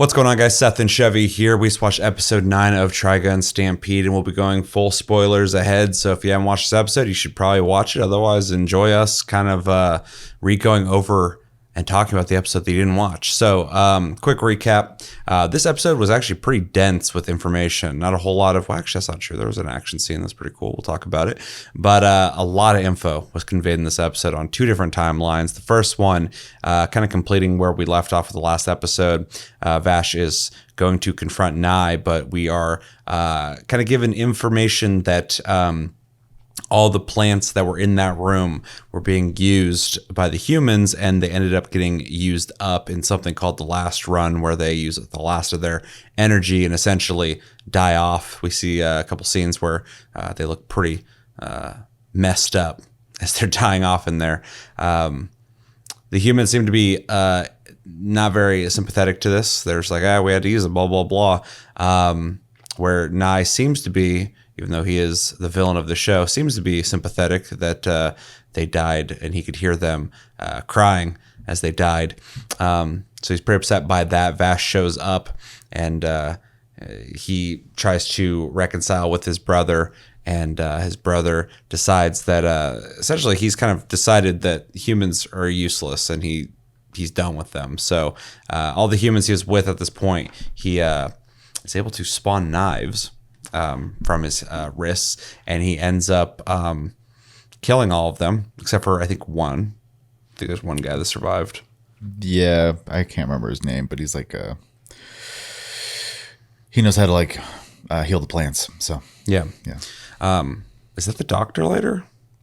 What's going on, guys? Seth and Chevy here. We just watched episode 9 of Trigun Stampede, and we'll be going full spoilers ahead. So if you haven't watched this episode, you should probably watch it. Otherwise, enjoy us kind of re-going over and talking about the episode that you didn't watch. So quick recap. This episode was actually pretty dense with information. Not a whole lot of, well, actually, that's not true. There was an action scene that's pretty cool. We'll talk about it. But a lot of info was conveyed in this episode on 2 different timelines. The first one, kind of completing where we left off with the last episode. Vash is going to confront Nye, but we are kind of given information that all the plants that were in that room were being used by the humans, and they ended up getting used up in something called the last run, where they use the last of their energy and essentially die off. We see a couple scenes where they look pretty messed up as they're dying off in there. The humans seem to be not very sympathetic to this. There's like, we had to use it, blah, blah, blah. Where Nye seems to be, even though he is the villain of the show, seems to be sympathetic that they died, and he could hear them crying as they died. So he's pretty upset by that. Vash shows up, and he tries to reconcile with his brother, and his brother decides that essentially he's kind of decided that humans are useless, and he's done with them. So all the humans he was with at this point, he is able to spawn knives from his wrists, and he ends up killing all of them except for I think one. I think there's one guy that survived. Yeah, I can't remember his name, but he's like he knows how to heal the plants. So yeah. Yeah. Is that the doctor later?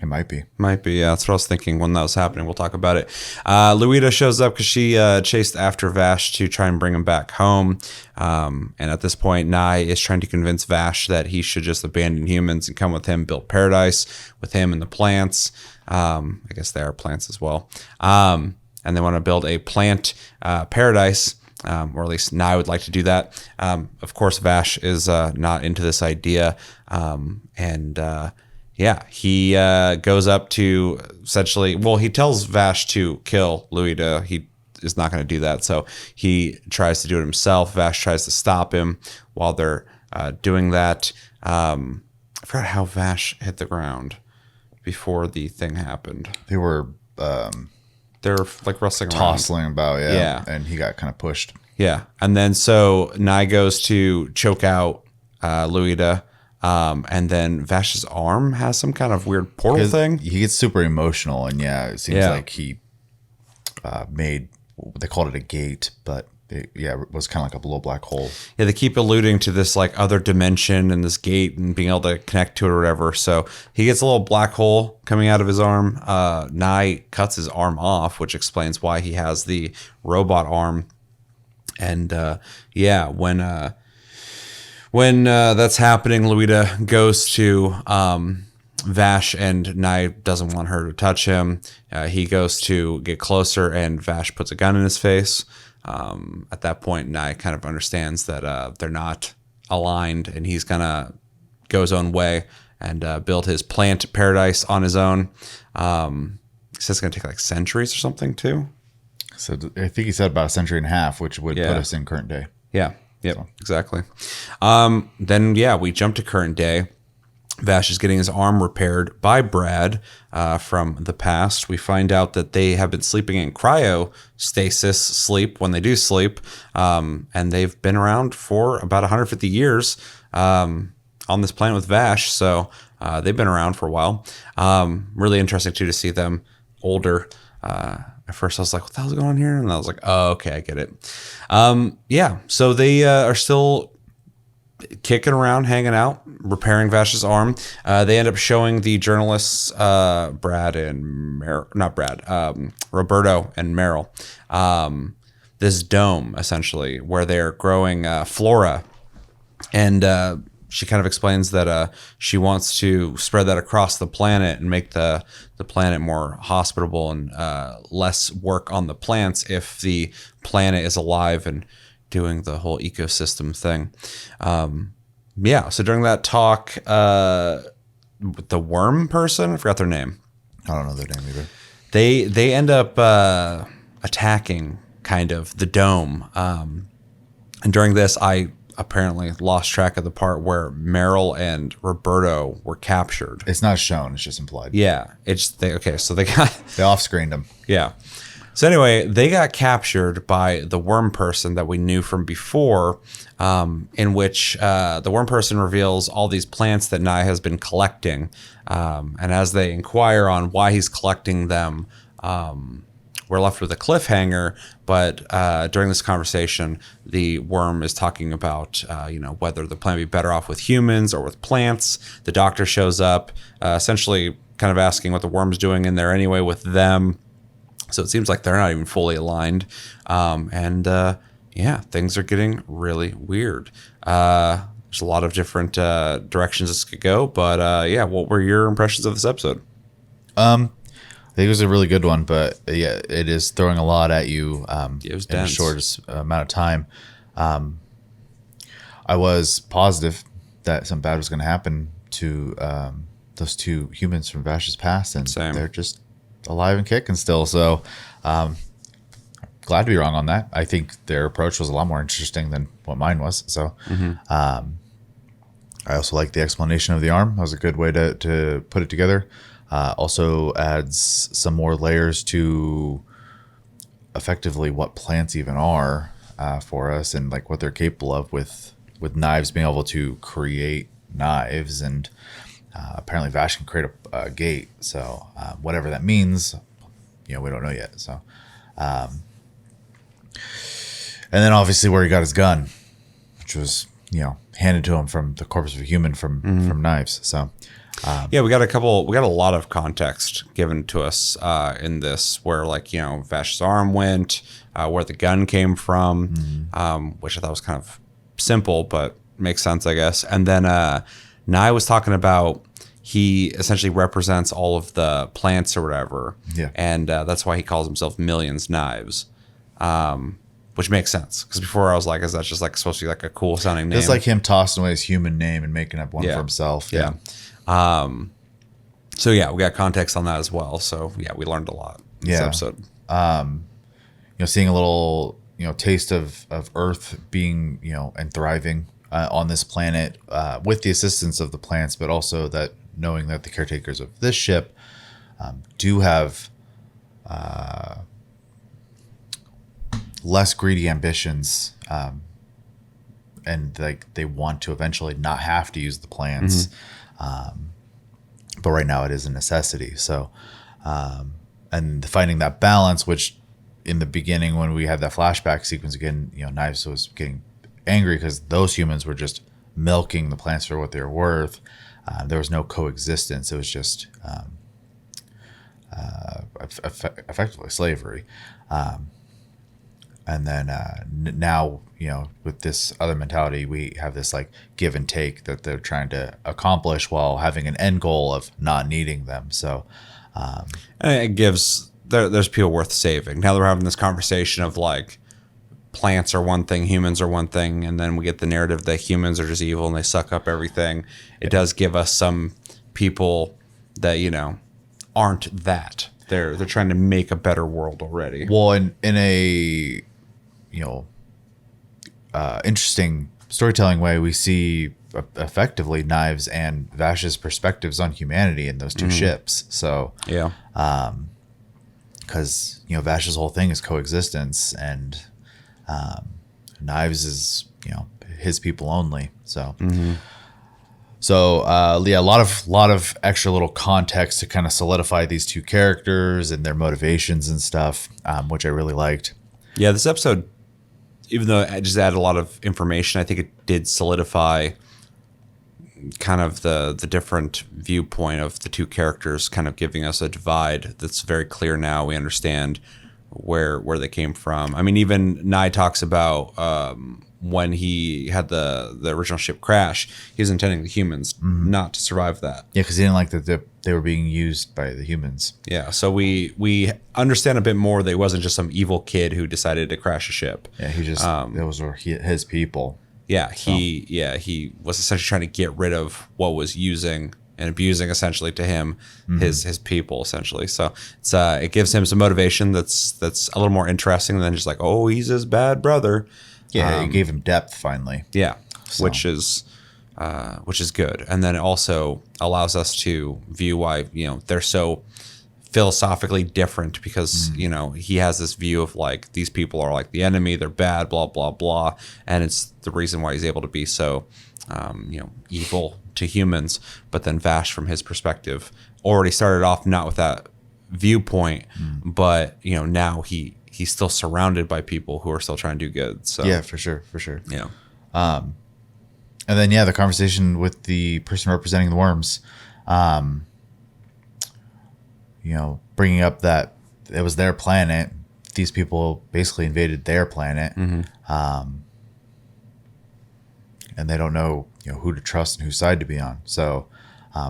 It might be. Might be, yeah. That's what I was thinking when that was happening. We'll talk about it. Luida shows up because she chased after Vash to try and bring him back home. And at this point, Nye is trying to convince Vash that he should just abandon humans and come with him, build paradise with him and the plants. I guess they are plants as well. And they want to build a plant paradise, or at least Nye would like to do that. Of course, Vash is not into this idea. Yeah, he goes up to essentially, well, he tells Vash to kill Luida. He is not going to do that, so he tries to do it himself. Vash tries to stop him while they're doing that. I forgot how Vash hit the ground before the thing happened. They were They're like wrestling tossing around. about, yeah. Yeah. And he got kind of pushed. Yeah, and then so Nye goes to choke out Luida. And then Vash's arm has some kind of weird portal thing. He gets super emotional, and it seems like he made, they called it a gate, but it was kind of like a little black hole. Yeah, they keep alluding to this like other dimension and this gate and being able to connect to it or whatever. So he gets a little black hole coming out of his arm. Nye cuts his arm off, which explains why he has the robot arm. And when that's happening, Luida goes to Vash, and Nye doesn't want her to touch him. He goes to get closer, and Vash puts a gun in his face. At that point, Nye kind of understands that they're not aligned, and he's going to go his own way and build his plant paradise on his own. He says it's going to take like centuries or something, too. So I think he said about a century and a half, which would put us in current day. Yeah. Yep, exactly. Then, we jump to current day. Vash is getting his arm repaired by Brad from the past. We find out that they have been sleeping in cryostasis sleep when they do sleep, and they've been around for about 150 years on this planet with Vash, so they've been around for a while. Really interesting, too, to see them older. At first, I was like, what the hell's going on here? And I was like, oh, okay, I get it. So they are still kicking around, hanging out, repairing Vash's arm. They end up showing the journalists, Roberto and Meryl, this dome, essentially, where they're growing flora. And she kind of explains that she wants to spread that across the planet and make the planet more hospitable and less work on the plants if the planet is alive and doing the whole ecosystem thing. So during that talk, with the worm person, I forgot their name. I don't know their name either. They end up attacking kind of the dome. And during this, I apparently lost track of the part where Meryl and Roberto were captured. It's not shown; it's just implied. Yeah, so they got They off-screened him. yeah. So anyway, they got captured by the worm person that we knew from before, in which the worm person reveals all these plants that Nye has been collecting. And as they inquire on why he's collecting them, we're left with a cliffhanger. But during this conversation, the worm is talking about, whether the plant would be better off with humans or with plants. The doctor shows up, essentially kind of asking what the worm's doing in there anyway with them. So it seems like they're not even fully aligned. Things are getting really weird. There's a lot of different directions this could go. But what were your impressions of this episode? I think it was a really good one, but yeah, it is throwing a lot at you It was in the dense. shortest amount of time. I was positive that something bad was going to happen to those two humans from Vash's past, and Same. they're just alive and kicking still. So glad to be wrong on that. I think their approach was a lot more interesting than what mine was. So I also like the explanation of the arm. That was a good way to put it together. Also adds some more layers to effectively what plants even are for us, and like what they're capable of with knives, being able to create knives. And apparently Vash can create a gate. So whatever that means, we don't know yet. So, and then obviously where he got his gun, which was, handed to him from the corpse of a human from knives. So, we got a lot of context given to us in this, where Vash's arm went, where the gun came from, which I thought was kind of simple, but makes sense, I guess. And then Nye was talking about he essentially represents all of the plants or whatever. Yeah. And that's why he calls himself Millions Knives, which makes sense. Because before I was like, is that just supposed to be a cool sounding name? it's like him tossing away his human name and making up one for himself. Yeah. We got context on that as well. So we learned a lot in this episode. Seeing a little, taste of Earth being, and thriving on this planet with the assistance of the plants, but also that knowing that the caretakers of this ship do have less greedy ambitions, and they want to eventually not have to use the plants. But right now it is a necessity. So, and finding that balance, which in the beginning, when we had that flashback sequence again, Knives was getting angry because those humans were just milking the plants for what they were worth. There was no coexistence. It was just effectively slavery. And then now, with this other mentality, we have this give and take that they're trying to accomplish while having an end goal of not needing them. So, and it gives there's people worth saving. Now they're having this conversation of plants are one thing, humans are one thing, and then we get the narrative that humans are just evil and they suck up everything. It does give us some people that aren't that. They're trying to make a better world already. Well, in a interesting storytelling way, we see effectively Knives and Vash's perspectives on humanity in those two ships. So because Vash's whole thing is coexistence, and Knives is his people only. So a lot of extra little context to kind of solidify these two characters and their motivations and stuff, which I really liked. Yeah, this episode, even though it just added a lot of information, I think it did solidify kind of the different viewpoint of the two characters, kind of giving us a divide that's very clear now. We understand where they came from. I mean, even Nye talks about when he had the original ship crash, he was intending the humans not to survive that. Yeah, because he didn't like that they were being used by the humans. Yeah, so we understand a bit more that he wasn't just some evil kid who decided to crash a ship. Yeah, he just those were his people. Yeah, he was essentially trying to get rid of what was using and abusing essentially to him his people essentially. So it gives him some motivation that's a little more interesting than just he's his bad brother. Yeah, it gave him depth finally. Yeah, so. which is good, and then it also allows us to view why they're so philosophically different, because he has this view of like these people are like the enemy, they're bad, blah blah blah, and it's the reason why he's able to be so evil to humans. But then Vash, from his perspective, already started off not with that viewpoint, but now he's still surrounded by people who are still trying to do good. So yeah, for sure. Yeah. And then the conversation with the person representing the worms, bringing up that it was their planet. These people basically invaded their planet, and they don't know who to trust and whose side to be on. So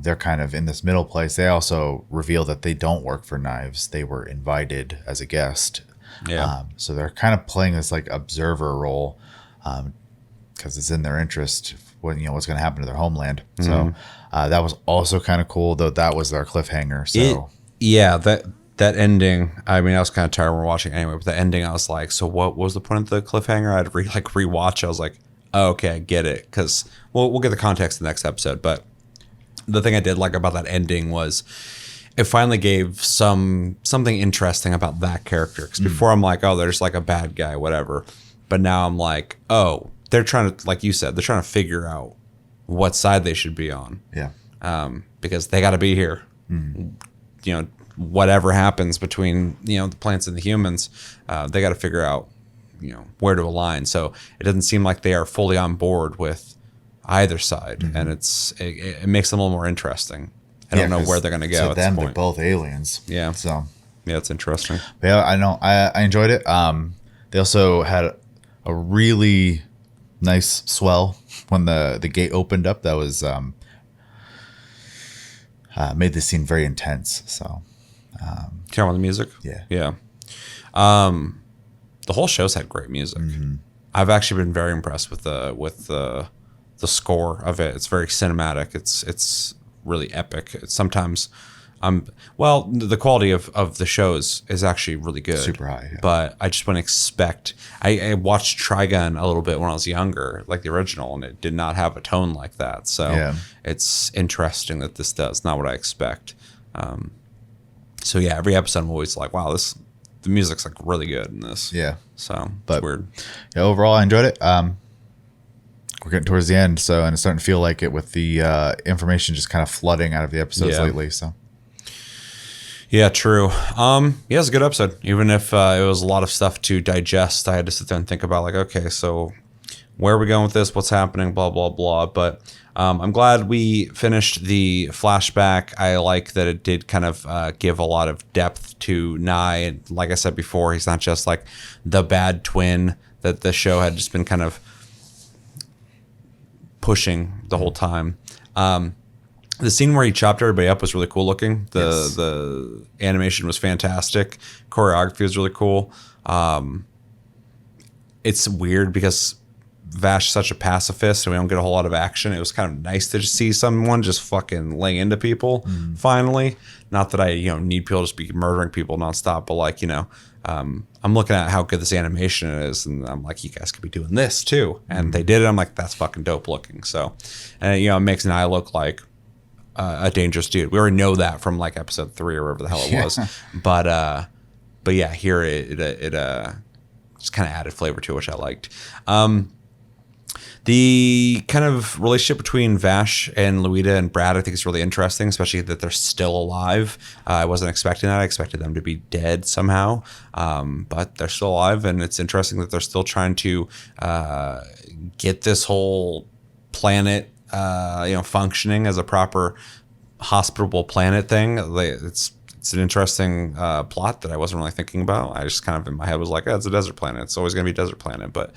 they're kind of in this middle place. They also reveal that they don't work for Knives. They were invited as a guest. Yeah. So they're kind of playing this like observer role, because it's in their interest when what's going to happen to their homeland. So that was also kind of cool, though. That was our cliffhanger. So that ending. I mean, I was kind of tired when we were watching anyway, but the ending, I was like, so what was the point of the cliffhanger? I'd rewatch. I was like, oh, okay, I get it, because we'll get the context in the next episode. But the thing I did like about that ending was it finally gave something interesting about that character. Because before I'm like, oh, they're just like a bad guy, whatever. But now I'm like, oh, they're trying to, like you said, they're trying to figure out what side they should be on. Yeah. Because they got to be here. Whatever happens between the plants and the humans, they got to figure out where to align. So it doesn't seem like they are fully on board with either side, and it makes them a little more interesting. I don't know where they're going to go. To them, they're both aliens. Yeah. So yeah, it's interesting. But yeah, I know. I enjoyed it. They also had a really nice swell when the gate opened up. That was made the scene very intense. So Care about the music? Yeah. The whole show's had great music. I've actually been very impressed with the score of it. It's very cinematic. It's really epic. Sometimes the quality of the shows is actually really good. Super high. Yeah. But I just wouldn't expect. I watched Trigun a little bit when I was younger, like the original, and it did not have a tone like that. So it's interesting that this does. Not what I expect. So yeah, every episode I'm always like, wow, the music's like really good in this. Yeah. So but it's weird. Yeah, overall I enjoyed it. We're getting towards the end, and it's starting to feel like it with the information just kind of flooding out of the episodes lately. So yeah, true. It's a good episode. Even if it was a lot of stuff to digest, I had to sit there and think about like, okay, so where are we going with this? What's happening? Blah, blah, blah. But I'm glad we finished the flashback. I like that it did kind of give a lot of depth to Nye. And like I said before, he's not just like the bad twin that the show had just been kind of pushing the whole time. The scene where he chopped everybody up was really cool looking. The animation was fantastic. Choreography was really cool. It's weird because Vash is such a pacifist and we don't get a whole lot of action. It was kind of nice to just see someone just fucking lay into people finally. Not that I need people to just be murdering people nonstop, but like I'm looking at how good this animation is, and I'm like, you guys could be doing this too. And they did it. I'm like, that's fucking dope looking. So, and it makes an eye look like a dangerous dude. We already know that from like episode 3 or whatever the hell it was. But yeah, here it just kind of added flavor to it, which I liked. The kind of relationship between Vash and Luida and Brad, I think is really interesting, especially that they're still alive. I wasn't expecting that. I expected them to be dead somehow, but they're still alive, and it's interesting that they're still trying to get this whole planet, functioning as a proper hospitable planet thing. It's an interesting plot that I wasn't really thinking about. I just kind of in my head was like, it's a desert planet. It's always going to be a desert planet. But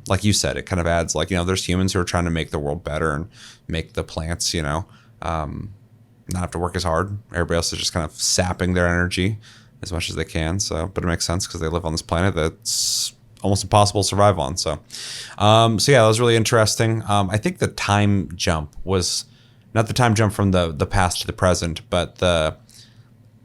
like you said, it kind of adds like, there's humans who are trying to make the world better and make the plants, not have to work as hard. Everybody else is just kind of sapping their energy as much as they can. So, but it makes sense because they live on this planet that's almost impossible to survive on. So yeah, that was really interesting. I think the time jump was not the time jump from the past to the present, but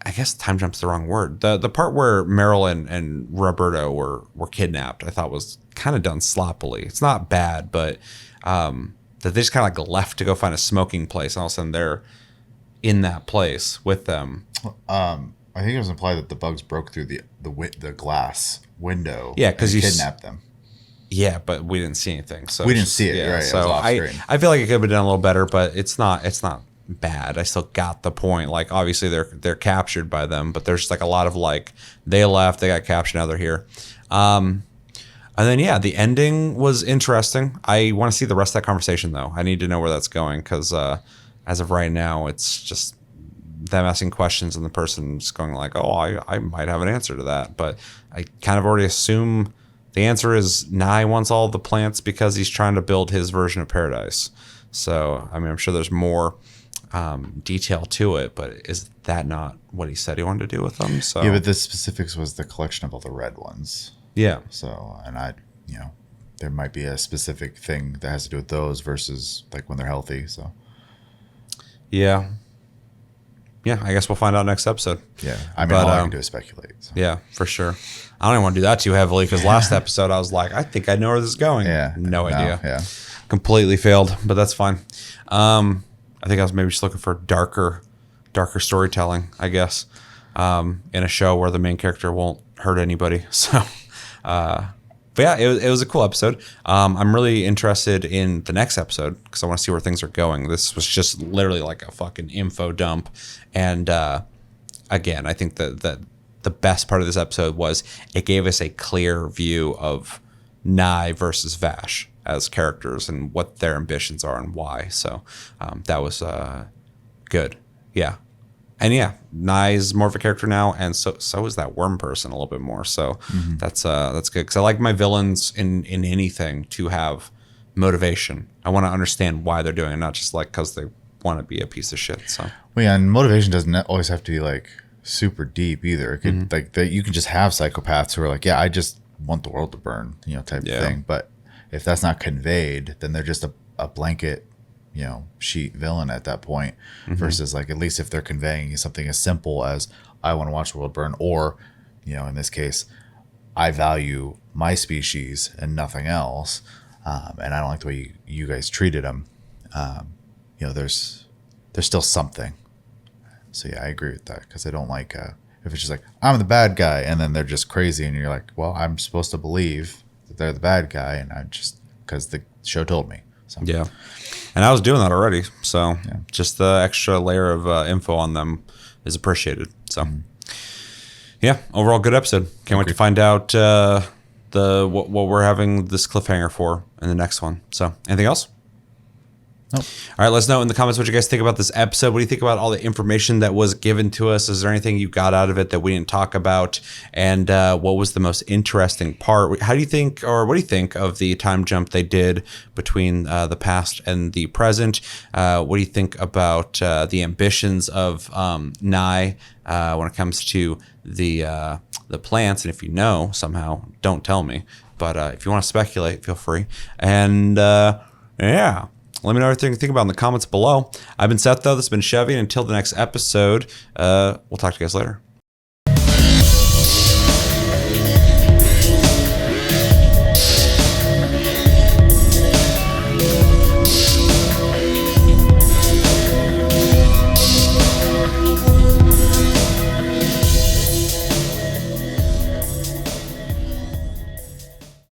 I guess time jump's the wrong word. The part where Meryl and Roberto were kidnapped, I thought was kind of done sloppily. It's not bad, but that they just kind of like left to go find a smoking place, and all of a sudden they're in that place with them. I think it was implied that the bugs broke through the glass window. Yeah, because you kidnapped them. Yeah, but we didn't see anything. So we didn't see it. Yeah, right. So I feel like it could have been done a little better, but it's not bad. I still got the point. Like obviously they're captured by them, but there's like a lot of like they left, they got captured, now they're here. And then the ending was interesting. I want to see the rest of that conversation though. I need to know where that's going because as of right now, it's just them asking questions and the person just going like, "Oh, I might have an answer to that," but I kind of already assume the answer is Nye wants all the plants because he's trying to build his version of paradise. So I mean, I'm sure there's more detail to it, but is that not what he said he wanted to do with them? So yeah, but the specifics was the collection of all the red ones. Yeah. So, and there might be a specific thing that has to do with those versus like when they're healthy. So yeah, I guess we'll find out next episode. Yeah, I mean, all I can do is speculate. So. Yeah, for sure. I don't even want to do that too heavily because last episode I was like, I think I know where this is going. Yeah, no idea. Yeah, completely failed, but that's fine. I think I was maybe just looking for darker storytelling, I guess, in a show where the main character won't hurt anybody. So, but yeah, it was a cool episode. I'm really interested in the next episode because I want to see where things are going. This was just literally like a fucking info dump. And again, I think that the best part of this episode was it gave us a clear view of Nye versus Vash as characters and what their ambitions are and why. So that was good. Yeah. And yeah, Nye's more of a character now, and so is that worm person a little bit more. So that's good because I like my villains in anything to have motivation. I want to understand why they're doing it, not just like because they want to be a piece of shit. So well, yeah, and motivation doesn't always have to be like super deep either. It could like that you can just have psychopaths who are like, yeah, I just want the world to burn, type of thing. But if that's not conveyed, then they're just a blanket, sheet villain at that point. Versus like at least if they're conveying something as simple as I want to watch the world burn, or in this case, I value my species and nothing else, and I don't like the way you guys treated them. There's still something. So yeah, I agree with that because I don't like if it's just like I'm the bad guy and then they're just crazy and you're like, well, I'm supposed to believe that they're the bad guy and I just because the show told me. So yeah, and I was doing that already. So just the extra layer of info on them is appreciated. So yeah, overall good episode. Can't wait to find out what we're having this cliffhanger for in the next one. So anything else? Nope. All right, let us know in the comments what you guys think about this episode. What do you think about all the information that was given to us? Is there anything you got out of it that we didn't talk about? And what was the most interesting part? How do you think, or what do you think of the time jump they did between the past and the present? What do you think about the ambitions of Nye when it comes to the plants? And if you know somehow, don't tell me. But if you want to speculate, feel free. And yeah. Let me know everything you think about in the comments below. I've been Seth, though. This has been Chevy. And until the next episode, we'll talk to you guys later.